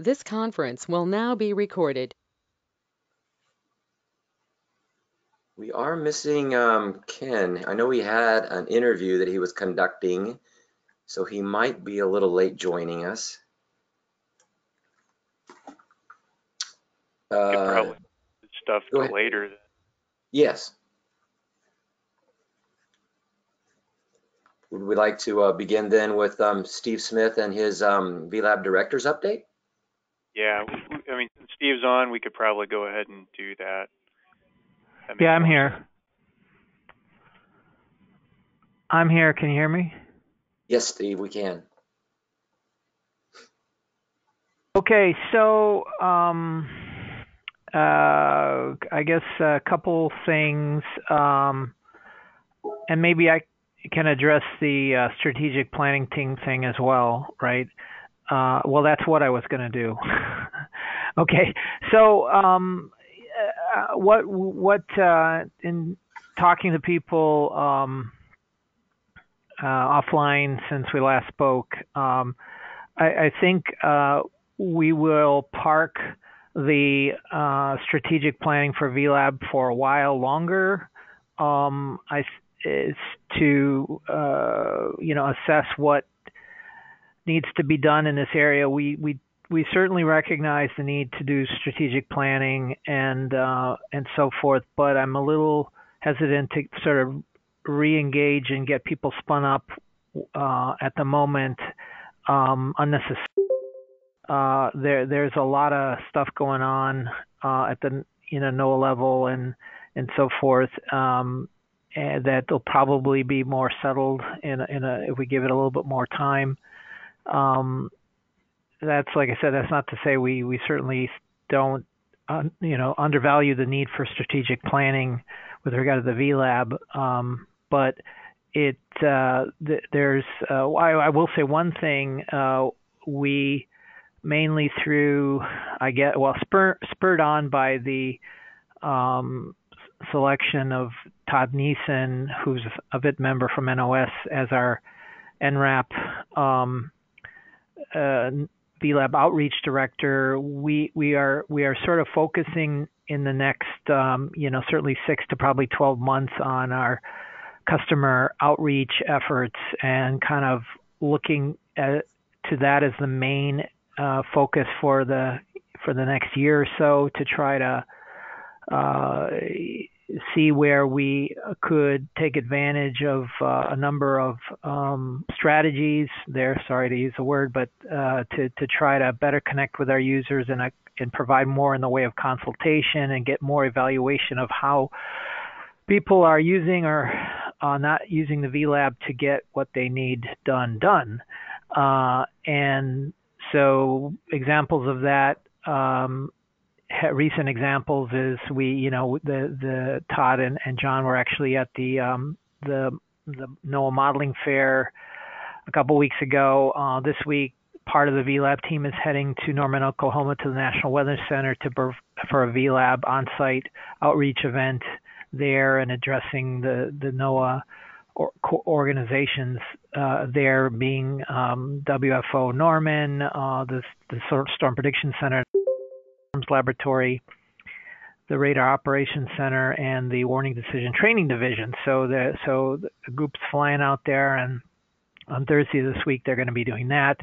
This conference will now be recorded. We are missing Ken. I know he had an interview that he was conducting, so he might be a little late joining us. Could probably put stuff Go to ahead. later. Yes. Would we like to begin then with Steve Smith and his VLab Directors Update? Yeah, I mean, since Steve's on, we could probably go ahead and do that. Yeah, I'm here. I'm here. Can you hear me? Yes, Steve, we can. Okay, so I guess a couple things, and maybe I can address the strategic planning team thing as well, right? Well, that's what I was going to do. Okay, so what in talking to people offline since we last spoke, I think we will park the strategic planning for VLab for a while longer. Is to assess what needs to be done in this area. We certainly recognize the need to do strategic planning and so forth, but I'm a little hesitant to sort of re-engage and get people spun up at the moment unnecessarily. There's a lot of stuff going on at the NOAA level and so forth, and that'll probably be more settled if we give it a little bit more time. That's, like I said, that's not to say we certainly don't undervalue the need for strategic planning with regard to the VLab, but there's I will say one thing. We mainly through spurred on by the selection of Todd Neeson, who's a VIT member from NOS, as our NRAP VLab outreach director. We are sort of focusing in the next certainly 6 to probably 12 months on our customer outreach efforts and kind of looking to that as the main focus for the next year or so, to try to see where we could take advantage of a number of strategies there. Sorry to use the word, but to try to better connect with our users and provide more in the way of consultation and get more evaluation of how people are using or not using the VLab to get what they need done. And so examples of that, recent examples is the Todd and John were actually at the NOAA modeling fair a couple weeks ago. This week, part of the VLab team is heading to Norman, Oklahoma, to the National Weather Center for a VLab on-site outreach event there and addressing the NOAA organizations there, being WFO Norman, the Storm Prediction Center Laboratory, the Radar Operations Center, and the Warning Decision Training Division. So the group's flying out there, and on Thursday this week they're going to be doing that.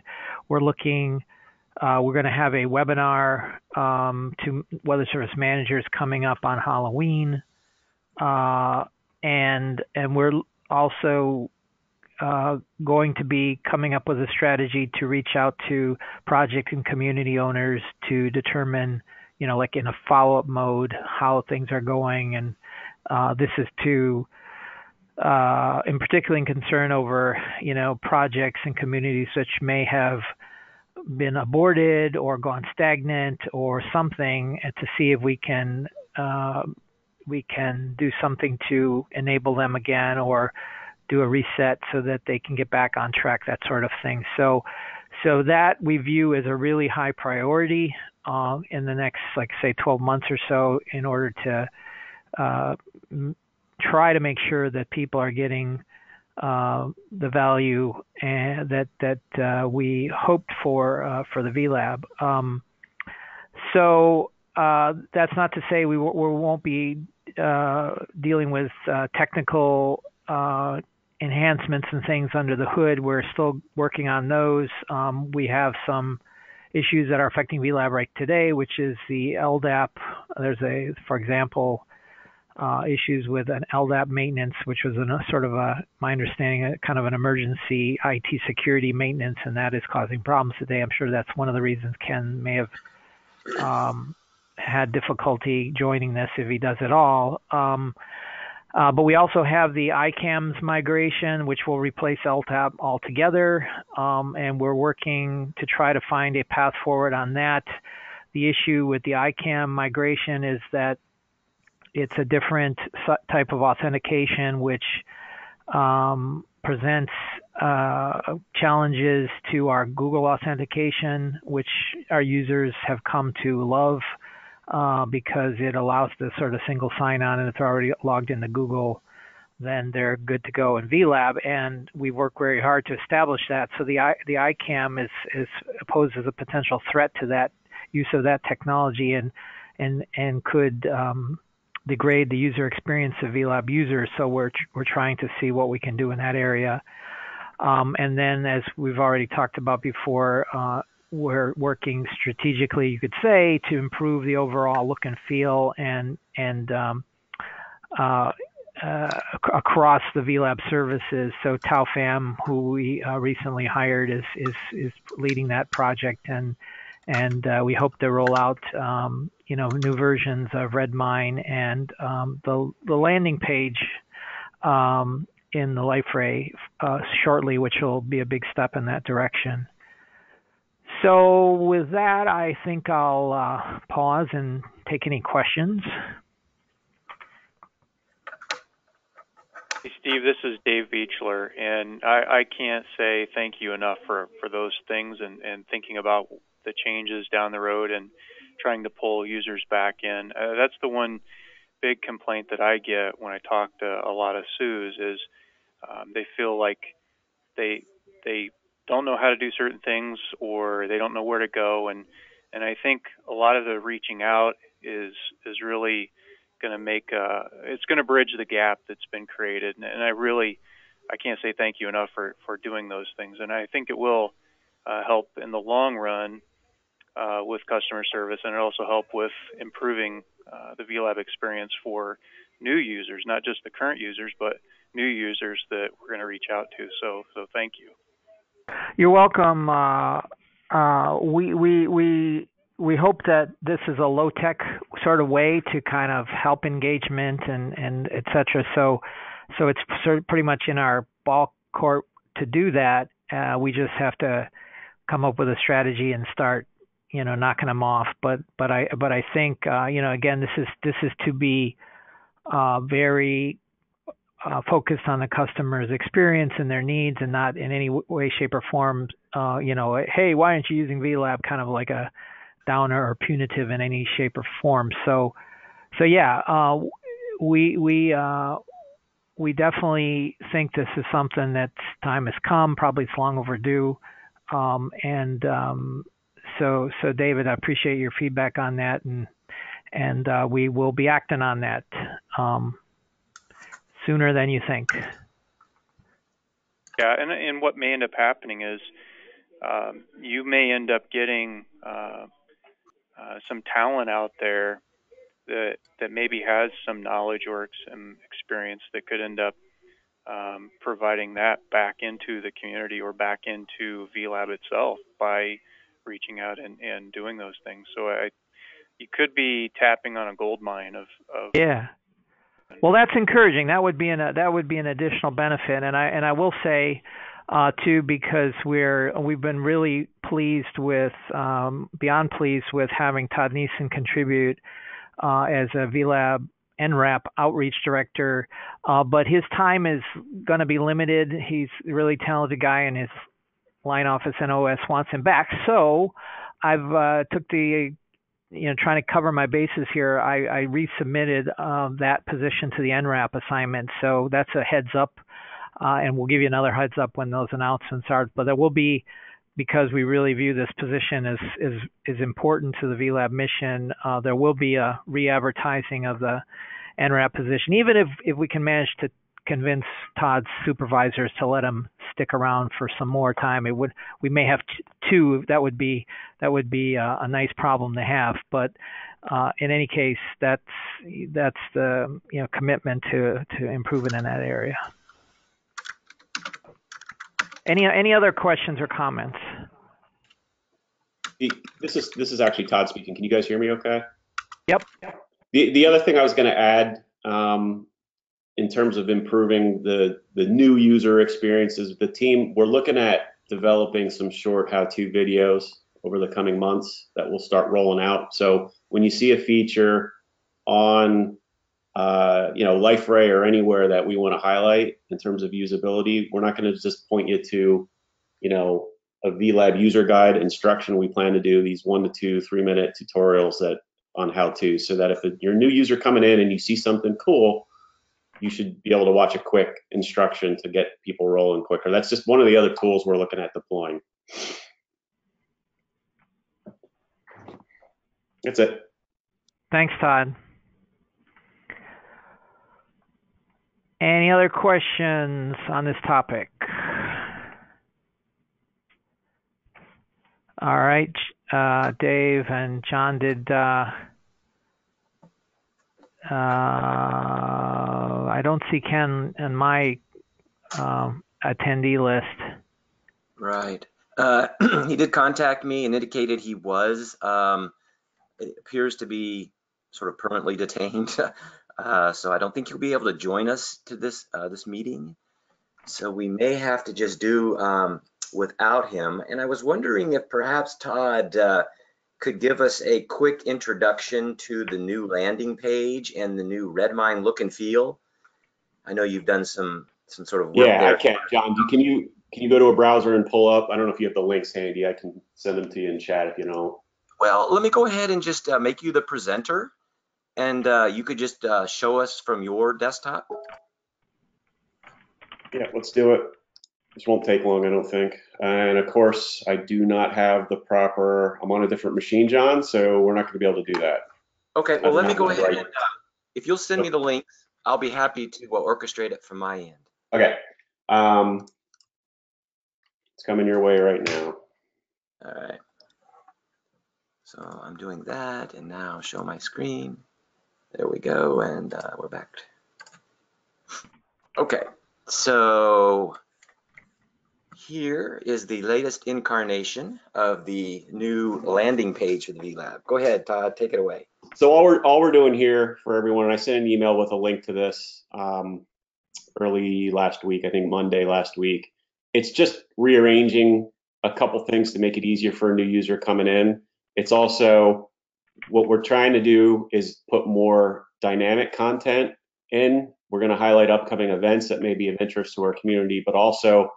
We're going to have a webinar to Weather Service managers coming up on Halloween, and we're also going to be coming up with a strategy to reach out to project and community owners to determine, like in a follow-up mode, how things are going. And this is to, in particular, in concern over, projects and communities which may have been aborted or gone stagnant or something, and to see if we can do something to enable them again or do a reset so that they can get back on track, that sort of thing. So that we view as a really high priority in the next, 12 months or so, in order to try to make sure that people are getting the value and that we hoped for the VLab. So that's not to say we won't be dealing with technical enhancements and things under the hood. We're still working on those. We have some issues that are affecting VLab right today, which is the LDAP. There's for example, issues with an LDAP maintenance, which was my understanding, a kind of an emergency IT security maintenance, and that is causing problems today. I'm sure that's one of the reasons Ken may have had difficulty joining this if he does at all. But we also have the ICAMS migration, which will replace LTAP altogether, and we're working to try to find a path forward on that. The issue with the ICAM migration is that it's a different type of authentication, which presents challenges to our Google authentication, which our users have come to love because it allows the sort of single sign-on, and if they're already logged into Google, then they're good to go in VLab. And we work very hard to establish that. So the ICAM is poses a potential threat to that use of that technology, and could degrade the user experience of VLab users. So we're trying to see what we can do in that area. And then, as we've already talked about before, we're working strategically, you could say, to improve the overall look and feel and across the VLab services. So Tao Pham, who we recently hired, is leading that project, and we hope to roll out new versions of Redmine and the landing page in the LifeRay shortly, which will be a big step in that direction. So with that, I think I'll pause and take any questions. Hey, Steve, this is Dave Beechler, and I can't say thank you enough for those things and thinking about the changes down the road and trying to pull users back in. That's the one big complaint that I get when I talk to a lot of SUs is they feel like they don't know how to do certain things, or they don't know where to go, and I think a lot of the reaching out is really going to it's going to bridge the gap that's been created, and I can't say thank you enough for doing those things, and I think it will help in the long run with customer service, and it also help with improving the VLab experience for new users, not just the current users, but new users that we're going to reach out to. So thank you. You're welcome. We hope that this is a low-tech sort of way to kind of help engagement and et cetera. So it's sort of pretty much in our ball court to do that. We just have to come up with a strategy and start, knocking them off. But I think, again, this is to be very focused on the customer's experience and their needs, and not in any way, shape, or form, hey, why aren't you using VLab, kind of like a downer or punitive in any shape or form. So yeah, we definitely think this is something that's time has come. Probably it's long overdue. So David, I appreciate your feedback on that, and we will be acting on that sooner than you think. Yeah, and what may end up happening is you may end up getting some talent out there that maybe has some knowledge or some experience that could end up providing that back into the community or back into VLab itself by reaching out and doing those things. So you could be tapping on a gold mine of yeah. Well, that's encouraging. That would be an additional benefit, and I will say too, because we've been really pleased with beyond pleased with having Todd Neeson contribute as a VLab NRAP outreach director, but his time is going to be limited. He's a really talented guy, and his line office and OS wants him back. So I've took the trying to cover my bases here, I resubmitted that position to the NRAP assignment. So that's a heads up, and we'll give you another heads up when those announcements are. But there will be because we really view this position as important to the VLab mission, there will be a re-advertising of the NRAP position, even if we can manage to convince Todd's supervisors to let him stick around for some more time. We may have two. That would be a nice problem to have. But in any case, that's the commitment to improving in that area. Any other questions or comments? This is actually Todd speaking. Can you guys hear me okay? Yep. The other thing I was going to add in terms of improving the new user experiences with the team, we're looking at developing some short how-to videos over the coming months that will start rolling out. So when you see a feature on LifeRay or anywhere that we want to highlight in terms of usability, we're not going to just point you to a VLab user guide instruction. We plan to do these 1 to 2 3-minute tutorials on how to, so that if you're a new user coming in and you see something cool, you should be able to watch a quick instruction to get people rolling quicker. That's just one of the other tools we're looking at deploying. That's it. Thanks, Todd. Any other questions on this topic? All right, Dave and John, I don't see Ken in my attendee list. Right. He did contact me and indicated he was. It appears to be sort of permanently detained, so I don't think he'll be able to join us to this meeting. So we may have to just do without him. And I was wondering if perhaps Todd could give us a quick introduction to the new landing page and the new Redmine look and feel. I know you've done some sort of work there. Yeah, I can. John, can you go to a browser and pull up? I don't know if you have the links handy. I can send them to you in chat if you don't. Well, let me go ahead and just make you the presenter, and you could just show us from your desktop. Yeah, let's do it. This won't take long, I don't think. And of course, I do not have the proper, I'm on a different machine, John, so we're not going to be able to do that. Okay, well, let me go ahead and if you'll send me the links, I'll be happy to orchestrate it from my end. Okay. It's coming your way right now. All right. So I'm doing that, and now show my screen. There we go, and we're back. Okay, so here is the latest incarnation of the new landing page for the VLab. Go ahead, Todd, take it away. So all we're doing here for everyone, and I sent an email with a link to this early last week, I think Monday last week. It's just rearranging a couple things to make it easier for a new user coming in. It's also, what we're trying to do is put more dynamic content in. We're going to highlight upcoming events that may be of interest to our community, but also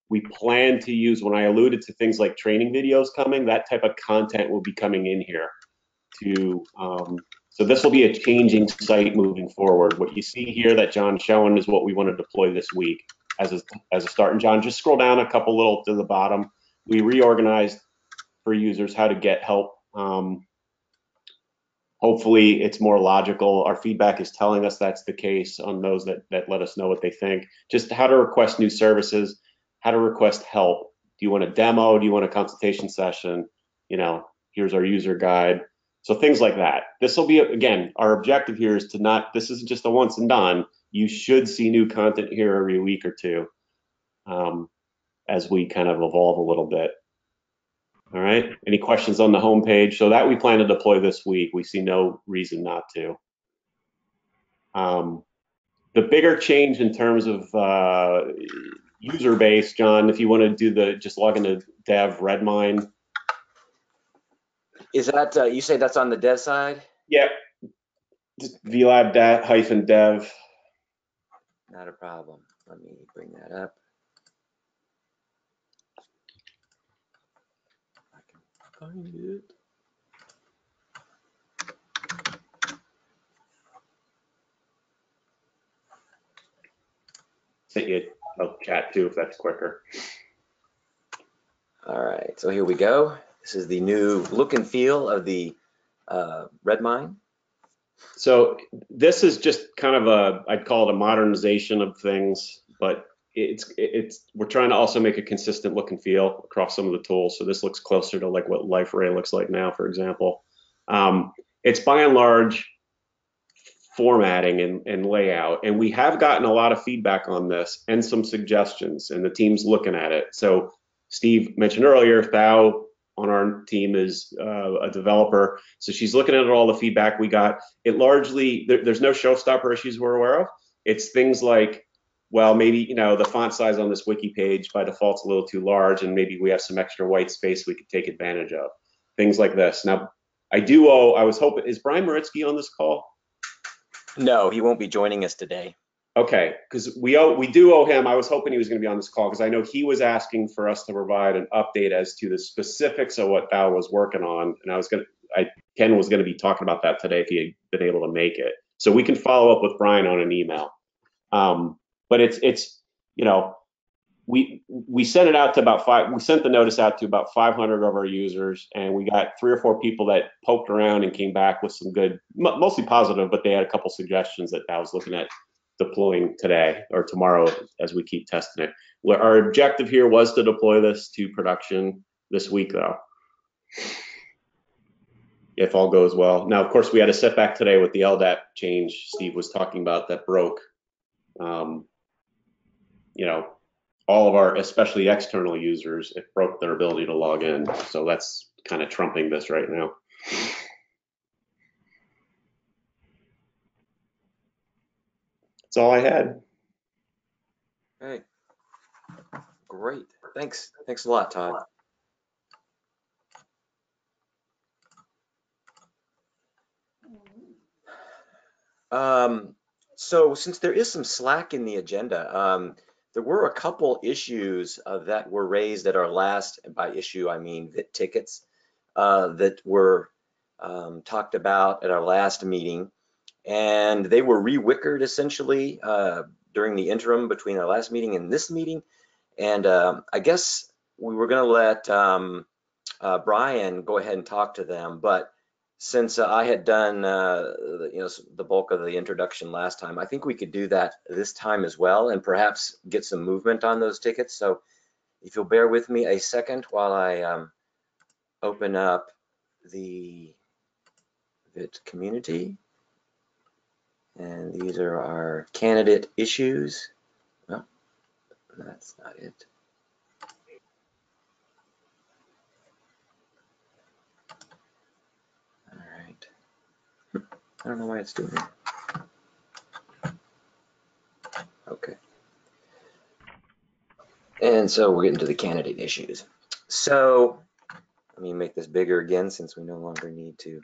we plan to use, when I alluded to things like training videos coming, that type of content will be coming in here. So this will be a changing site moving forward. What you see here that John's showing is what we want to deploy this week as a start. And John, just scroll down a couple little to the bottom. We reorganized for users how to get help. Hopefully it's more logical. Our feedback is telling us that's the case on those that let us know what they think. Just how to request new services, how to request help. Do you want a demo? Do you want a consultation session? Here's our user guide. So things like that. This will be, again, our objective here is to not, this isn't just a once and done. You should see new content here every week or two as we kind of evolve a little bit. All right, any questions on the homepage? So that we plan to deploy this week. We see no reason not to. The bigger change in terms of user base, John, if you want to do just log into dev Redmine. Is that, you say that's on the dev side? Yep, just VLab-dev. Not a problem. Let me bring that up. I can find it. Sent you a chat too, if that's quicker. All All right, so here we go. This is the new look and feel of the Redmine. So this is just kind of I'd call it a modernization of things, but we're trying to also make a consistent look and feel across some of the tools. So this looks closer to like what LifeRay looks like now, for example. It's by and large formatting and layout, and we have gotten a lot of feedback on this and some suggestions, and the team's looking at it. So Steve mentioned earlier, Thao on our team is a developer, so she's looking at all the feedback we got. It largely, there's no showstopper issues we're aware of. It's things like, well, maybe the font size on this wiki page by default's a little too large, and maybe we have some extra white space we could take advantage of. Things like this. Now, I was hoping, is Brian Maritsky on this call? No, he won't be joining us today. Okay, because we do owe him. I was hoping he was going to be on this call because I know he was asking for us to provide an update as to the specifics of what Thao was working on, and Ken was going to be talking about that today if he had been able to make it. So we can follow up with Brian on an email. But it's we sent it out to about we sent the notice out to about 500 of our users, and we got 3 or 4 people that poked around and came back with some good, mostly positive, but they had a couple suggestions that I was looking at deploying today or tomorrow as we keep testing it. Our objective here was to deploy this to production this week, though, if all goes well. Now, of course, we had a setback today with the LDAP change Steve was talking about that broke. All of our, especially external users, it broke their ability to log in. So that's kind of trumping this right now. That's all I had. Okay, great. Thanks a lot, Todd. So since there is some slack in the agenda, there were a couple issues that were raised at our last, and by issue I mean tickets, that were talked about at our last meeting, and they were re-wickered essentially during the interim between our last meeting and this meeting. And I guess we were going to let Brian go ahead and talk to them, but since I had done the bulk of the introduction last time, I think we could do that this time as well, and perhaps get some movement on those tickets. So if you'll bear with me a second while I open up the VIT community, and these are our candidate issues. Well, that's not it. I don't know why it's doing it. Okay. And so we're getting to the candidate issues. So let me make this bigger again since we no longer need to.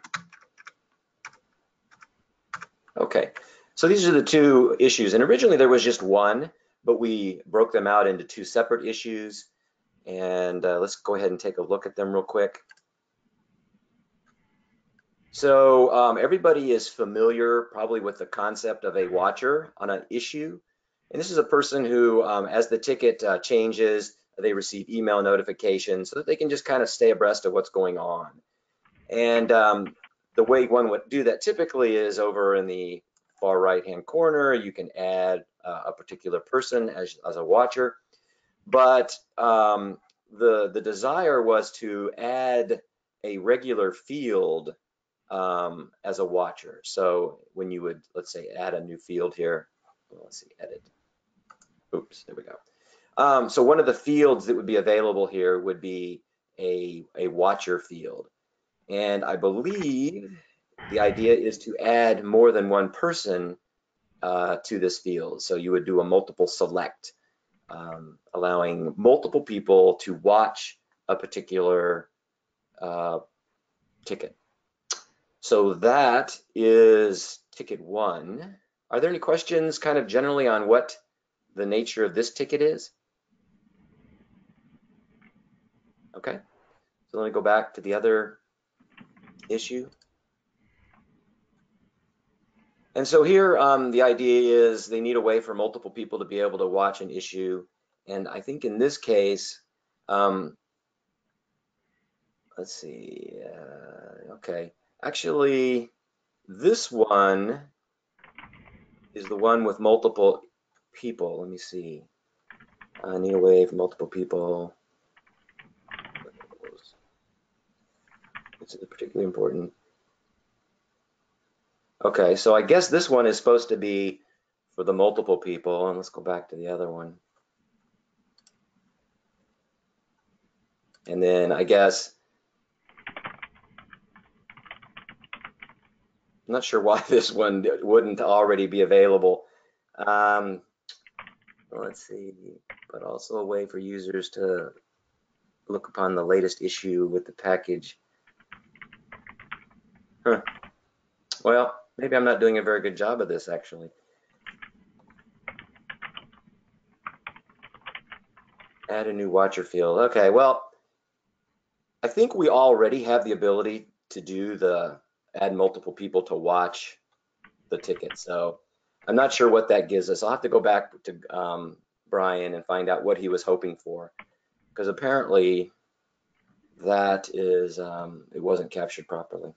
Okay. So these are the 2 issues. And originally there was just one, but we broke them out into 2 separate issues. And let's go ahead and take a look at them real quick. So everybody is familiar probably with the concept of a watcher on an issue. And this is a person who, as the ticket changes, they receive email notifications so that they can just kind of stay abreast of what's going on. And the way one would do that typically is over in the far right-hand corner. You can add a particular person as a watcher. But the desire was to add a regular field as a watcher. So when you would, let's say, add a new field here, let's see, edit. Oops, there we go. So one of the fields that would be available here would be a watcher field. And I believe the idea is to add more than one person to this field. So you would do a multiple select, allowing multiple people to watch a particular ticket. So that is ticket 1. Are there any questions kind of generally on what the nature of this ticket is? Okay, so let me go back to the other issue. And so here the idea is they need a way for multiple people to be able to watch an issue. And I think in this case, let's see. Okay. Actually, this one is the one with multiple people. Let me see. I need a way for multiple people. It's particularly important. Okay, so I guess this one is supposed to be for the multiple people, and let's go back to the other one. And then I guess, I'm not sure why this one wouldn't already be available. Let's see, but also a way for users to look upon the latest issue with the package. Huh. Well, maybe I'm not doing a very good job of this, actually. Add a new watcher field. Okay, well, I think we already have the ability to do the add multiple people to watch the ticket. So I'm not sure what that gives us. I'll have to go back to Brian and find out what he was hoping for, because apparently that is, it wasn't captured properly.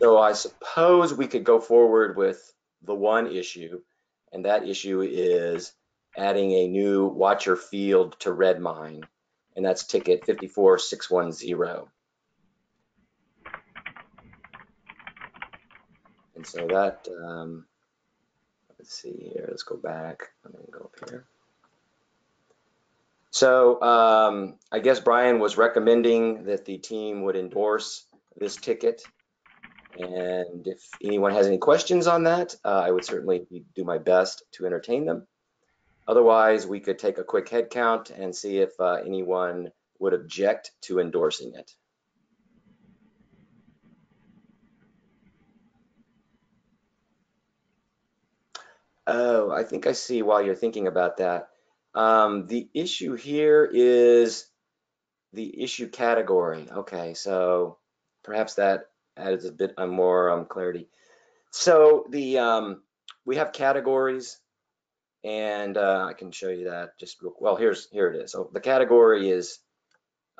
So I suppose we could go forward with the one issue, and that issue is adding a new watcher field to Redmine, and that's ticket 54610. And so that, let's see here, let's go back. I'm gonna go up here. So I guess Brian was recommending that the team would endorse this ticket. And if anyone has any questions on that, I would certainly do my best to entertain them. Otherwise, we could take a quick head count and see if anyone would object to endorsing it. Oh, I think I see while you're thinking about that. The issue here is the issue category. Okay, so perhaps that adds a bit more clarity. So the we have categories, and I can show you that just real well. Here it is. So the category is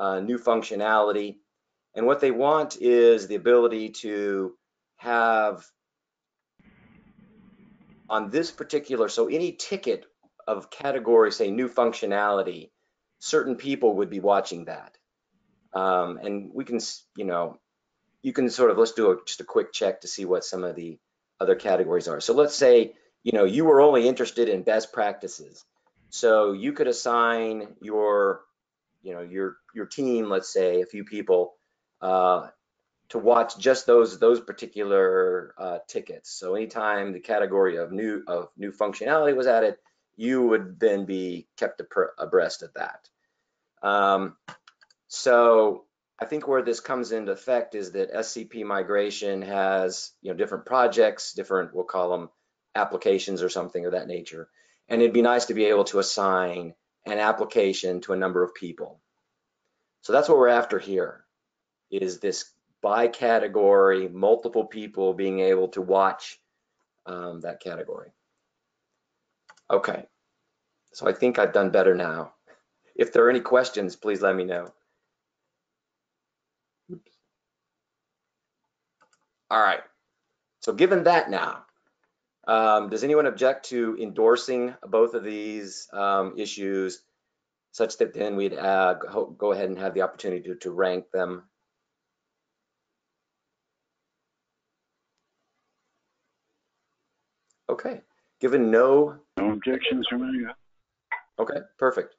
new functionality, and what they want is the ability to have on this particular, so any ticket of category, say new functionality, certain people would be watching that. And we can, you can sort of, let's do just a quick check to see what some of the other categories are. So let's say, you were only interested in best practices. So you could assign your team, let's say a few people, to watch just those particular tickets. So anytime the category of new functionality was added, you would then be kept abreast of that. So I think where this comes into effect is that SCP migration has different projects, different, we'll call them applications or something of that nature. And it'd be nice to be able to assign an application to a number of people. So that's what we're after here, is this by category, multiple people being able to watch that category. Okay, so I think I've done better now. If there are any questions, please let me know. Oops. All right, so given that now, does anyone object to endorsing both of these issues such that then we'd go ahead and have the opportunity to rank them? Okay, given no objections from me. Okay, perfect.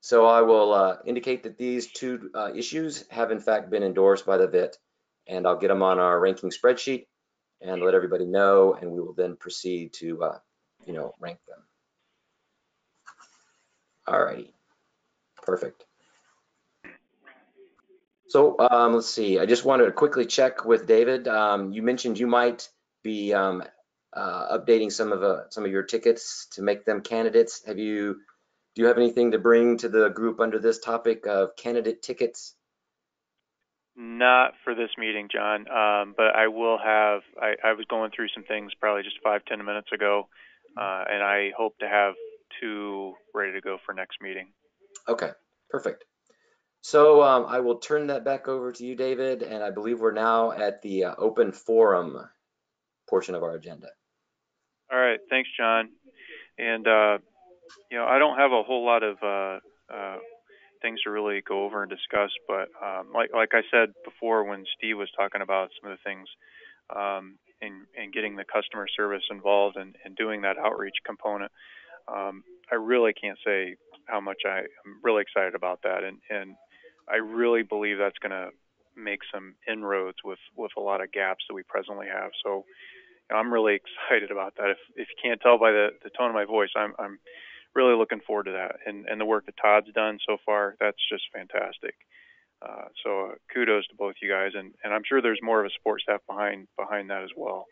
So I will indicate that these two issues have in fact been endorsed by the VIT, and I'll get them on our ranking spreadsheet and let everybody know, and we will then proceed to rank them. All righty, perfect. So let's see, I just wanted to quickly check with David. You mentioned you might be updating some of your tickets to make them candidates. Do you have anything to bring to the group under this topic of candidate tickets? Not for this meeting, John, but I will have, I was going through some things probably just 5-10 minutes ago, and I hope to have 2 ready to go for next meeting. Okay, perfect. So I will turn that back over to you, David, and I believe we're now at the open forum portion of our agenda. All right, thanks, John. And I don't have a whole lot of things to really go over and discuss, but like I said before, when Steve was talking about some of the things and getting the customer service involved and doing that outreach component, I really can't say how much I'm really excited about that, and I really believe that's going to make some inroads with a lot of gaps that we presently have. So I'm really excited about that. If you can't tell by the tone of my voice, I'm really looking forward to that, and the work that Todd's done so far, that's just fantastic. So kudos to both you guys, and I'm sure there's more of a support staff behind that as well.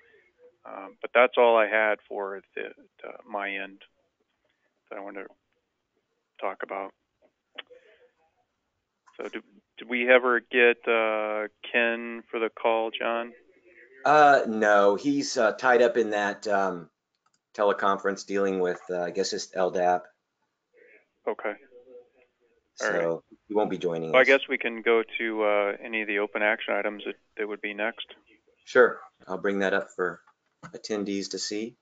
But that's all I had for my end that I wanted to talk about. So did we ever get Ken for the call, John? No, he's tied up in that teleconference dealing with, I guess it's LDAP. Okay. So right. he won't be joining well, us. I guess we can go to any of the open action items that would be next. Sure, I'll bring that up for attendees to see.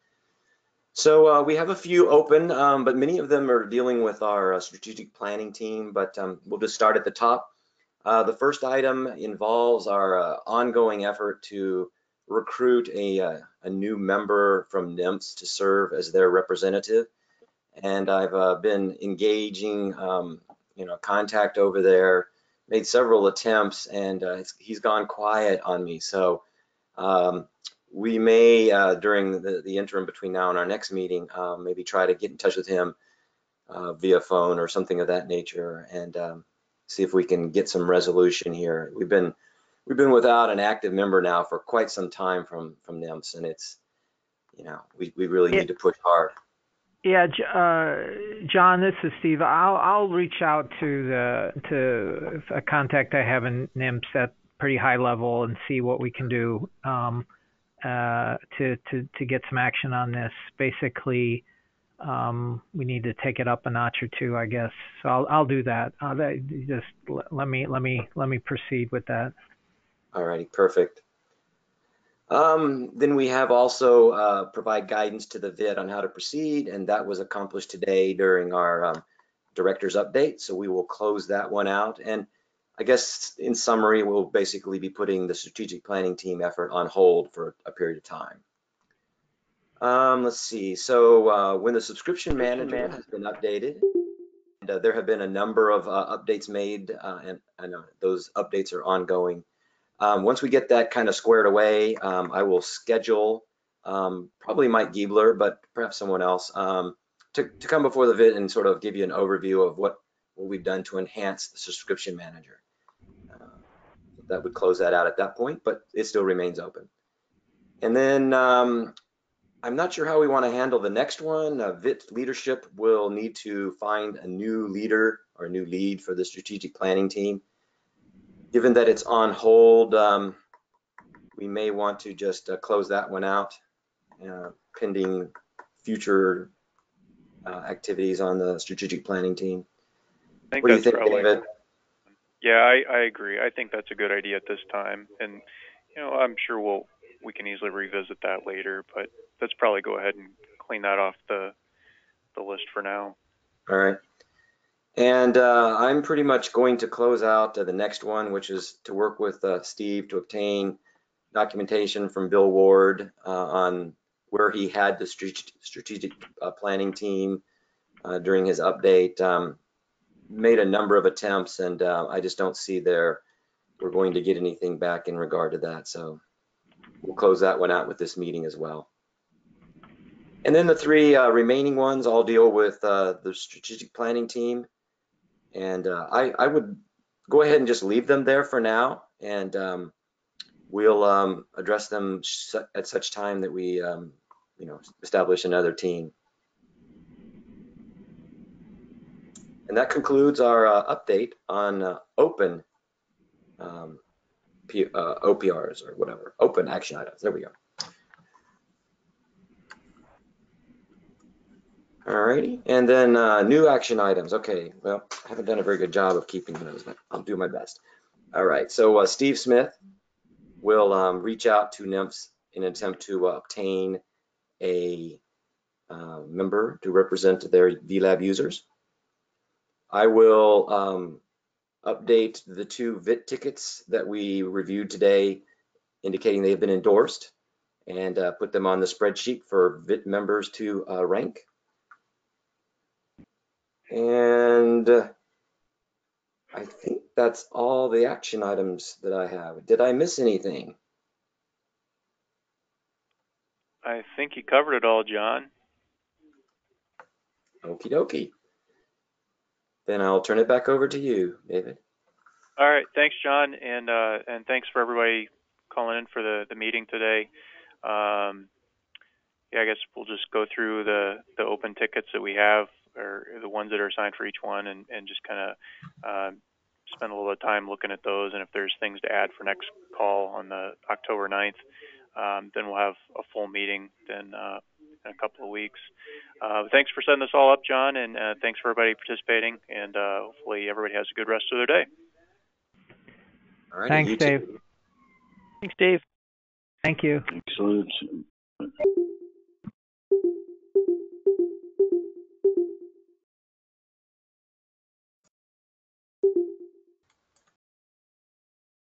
So we have a few open, but many of them are dealing with our strategic planning team, but we'll just start at the top. The first item involves our ongoing effort to recruit a new member from NIMS to serve as their representative. And I've been engaging, contact over there, made several attempts, and he's gone quiet on me. So we may, during the interim between now and our next meeting, maybe try to get in touch with him via phone or something of that nature, and see if we can get some resolution here. We've been without an active member now for quite some time from NIMS, and it's, we really need to push hard. Yeah, John, this is Steve. I'll reach out to a contact I have in NIMS at pretty high level and see what we can do to get some action on this. Basically, we need to take it up a notch or two, I guess. So I'll do that. Just let me proceed with that. All righty, perfect. Then we have also provide guidance to the VIT on how to proceed, and that was accomplished today during our director's update. So we will close that one out. And I guess in summary, we'll basically be putting the strategic planning team effort on hold for a period of time. Let's see. So when the subscription manager has been updated, and there have been a number of updates made, and those updates are ongoing. Once we get that kind of squared away, I will schedule probably Mike Giebler, but perhaps someone else, to come before the VIT and sort of give you an overview of what we've done to enhance the subscription manager. That would close that out at that point, but it still remains open. And then I'm not sure how we want to handle the next one. VIT leadership will need to find a new leader or a new lead for the strategic planning team. Given that it's on hold, we may want to just close that one out, pending future activities on the strategic planning team. I think what do you that's think, David? Yeah, I agree. I think that's a good idea at this time, and I'm sure we can easily revisit that later. But let's probably go ahead and clean that off the list for now. All right. And I'm pretty much going to close out the next one, which is to work with Steve to obtain documentation from Bill Ward on where he had the strategic planning team during his update. Made a number of attempts, and I just don't see we're going to get anything back in regard to that. So we'll close that one out with this meeting as well. And then the three remaining ones all deal with the strategic planning team. And I would go ahead and just leave them there for now, and we'll address them at such time that we, establish another team. And that concludes our update on open OPRs or whatever, open action items. There we go. Alrighty, and then new action items. Okay, well, I haven't done a very good job of keeping those, but I'll do my best. All right, so Steve Smith will reach out to NIMS in an attempt to obtain a member to represent their VLab users. I will update the 2 VIT tickets that we reviewed today, indicating they have been endorsed, and put them on the spreadsheet for VIT members to rank. And I think that's all the action items that I have. Did I miss anything? I think you covered it all, John. Okie dokie. Then I'll turn it back over to you, David. All right, thanks, John, and thanks for everybody calling in for the meeting today. Yeah, I guess we'll just go through the open tickets that we have, or the ones that are assigned for each one, and just kind of spend a little bit of time looking at those. And if there's things to add for next call on the October 9th, then we'll have a full meeting then in a couple of weeks. Thanks for setting this all up, John, and thanks for everybody participating, and hopefully everybody has a good rest of their day. All right. Thanks, Dave. Thanks, Dave. Thank you. Excellent.